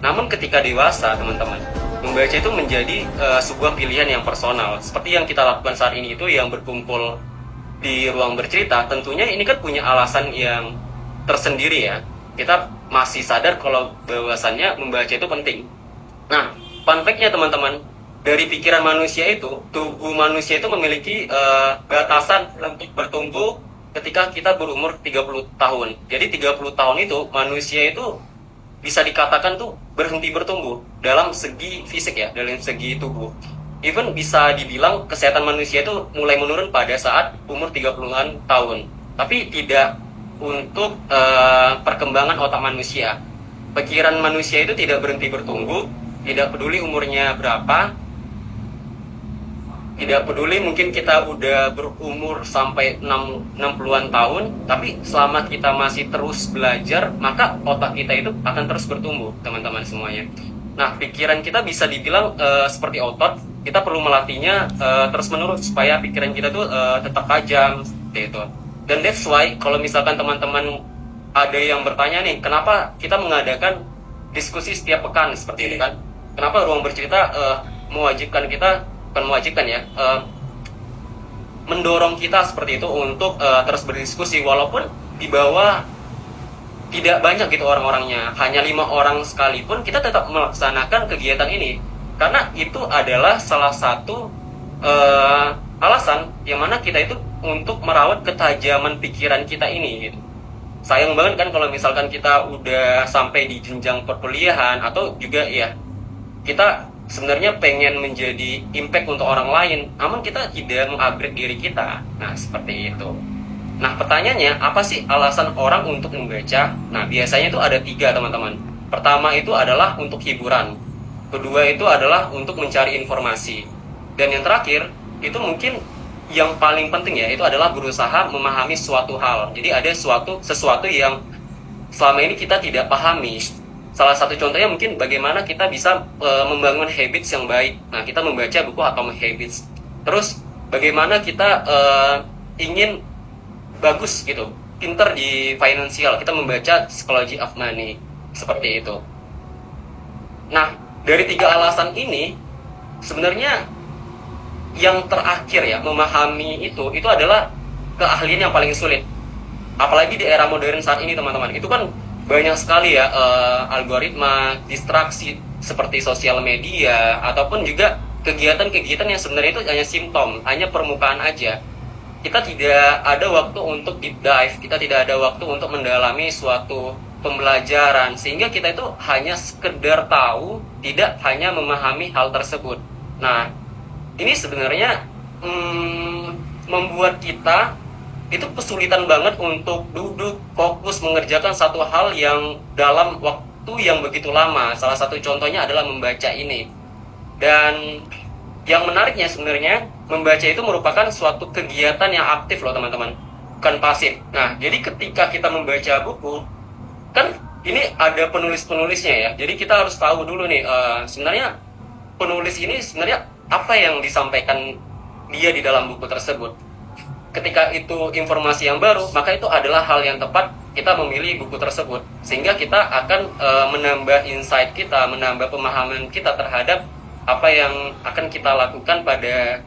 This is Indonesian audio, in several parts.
Namun ketika dewasa, teman-teman, membaca itu menjadi sebuah pilihan yang personal. Seperti yang kita lakukan saat ini itu, yang berkumpul di ruang bercerita, tentunya ini kan punya alasan yang tersendiri ya. Kita masih sadar kalau bahwasannya membaca itu penting. Nah, fun fact-nya teman-teman, dari pikiran manusia itu, tubuh manusia itu memiliki batasan untuk bertumbuh ketika kita berumur 30 tahun. Jadi 30 tahun itu manusia itu bisa dikatakan tuh berhenti bertumbuh dalam segi fisik ya, dalam segi tubuh. Even bisa dibilang kesehatan manusia itu mulai menurun pada saat umur 30-an tahun. Tapi tidak untuk perkembangan otak manusia. Pikiran manusia itu tidak berhenti bertumbuh, tidak peduli umurnya berapa, tidak peduli mungkin kita udah berumur sampai 60-an tahun, tapi selama kita masih terus belajar, maka otak kita itu akan terus bertumbuh, teman-teman semuanya. Nah, pikiran kita bisa dibilang seperti otot, kita perlu melatihnya terus-menerus supaya pikiran kita tuh tetap tajam, seperti itu. Dan that's why kalau misalkan teman-teman ada yang bertanya nih, kenapa kita mengadakan diskusi setiap pekan seperti ini kan? Kenapa ruang bercerita mewajibkan kita, bukan mewajibkan ya, mendorong kita seperti itu untuk terus berdiskusi, walaupun di bawah tidak banyak gitu orang-orangnya, hanya 5 orang sekalipun kita tetap melaksanakan kegiatan ini, karena itu adalah salah satu alasan yang mana kita itu untuk merawat ketajaman pikiran kita ini gitu. Sayang banget kan kalau misalkan kita udah sampai di jenjang perkuliahan atau juga ya kita sebenarnya pengen menjadi impact untuk orang lain, namun kita tidak mengupgrade diri kita. Nah, seperti itu. Nah, pertanyaannya, apa sih alasan orang untuk membaca? Nah, biasanya itu ada 3, teman-teman. Pertama itu adalah untuk hiburan. Kedua itu adalah untuk mencari informasi. Dan yang terakhir, itu mungkin yang paling penting ya, itu adalah berusaha memahami suatu hal. Jadi ada sesuatu yang selama ini kita tidak pahami. Salah satu contohnya mungkin bagaimana kita bisa membangun habits yang baik. Nah, kita membaca buku Atomic Habits. Terus bagaimana kita ingin bagus gitu, pinter di financial, kita membaca Psychology of Money, seperti itu. Nah, dari 3 alasan ini sebenarnya yang terakhir ya, memahami itu adalah keahlian yang paling sulit. Apalagi di era modern saat ini, teman-teman. Itu kan banyak sekali ya algoritma, distraksi seperti sosial media, ataupun juga kegiatan-kegiatan yang sebenarnya itu hanya simptom, hanya permukaan aja. Kita tidak ada waktu untuk deep dive, kita tidak ada waktu untuk mendalami suatu pembelajaran, sehingga kita itu hanya sekedar tahu, tidak hanya memahami hal tersebut. Nah, ini sebenarnya membuat kita itu kesulitan banget untuk duduk fokus mengerjakan satu hal yang dalam waktu yang begitu lama. Salah satu contohnya adalah membaca ini. Dan yang menariknya sebenarnya, membaca itu merupakan suatu kegiatan yang aktif loh, teman-teman, bukan pasif. Nah, jadi ketika kita membaca buku, kan ini ada penulis-penulisnya ya. Jadi kita harus tahu dulu nih, sebenarnya penulis ini sebenarnya apa yang disampaikan dia di dalam buku tersebut. Ketika itu informasi yang baru, maka itu adalah hal yang tepat kita memilih buku tersebut, sehingga kita akan menambah insight kita, menambah pemahaman kita terhadap apa yang akan kita lakukan pada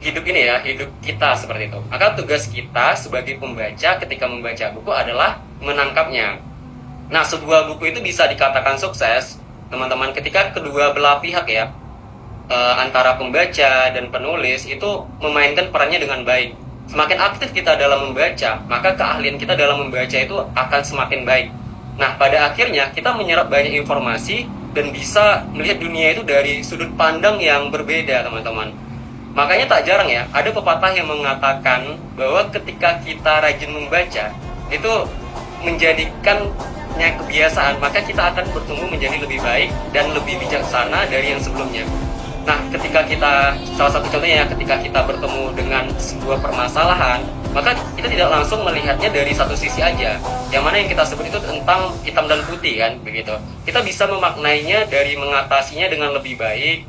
hidup ini ya, hidup kita seperti itu. Maka tugas kita sebagai pembaca ketika membaca buku adalah menangkapnya. Nah, sebuah buku itu bisa dikatakan sukses, teman-teman, ketika kedua belah pihak ya, antara pembaca dan penulis itu memainkan perannya dengan baik. Semakin aktif kita dalam membaca, maka keahlian kita dalam membaca itu akan semakin baik. Nah, pada akhirnya kita menyerap banyak informasi dan bisa melihat dunia itu dari sudut pandang yang berbeda, teman-teman. Makanya tak jarang ya, ada pepatah yang mengatakan bahwa ketika kita rajin membaca, itu menjadikannya kebiasaan, maka kita akan bertumbuh menjadi lebih baik dan lebih bijaksana dari yang sebelumnya. Nah, ketika kita, salah satu contohnya ya, ketika kita bertemu dengan sebuah permasalahan, maka kita tidak langsung melihatnya dari satu sisi aja. Yang mana yang kita sebut itu tentang hitam dan putih kan, begitu. Kita bisa memaknainya dari mengatasinya dengan lebih baik,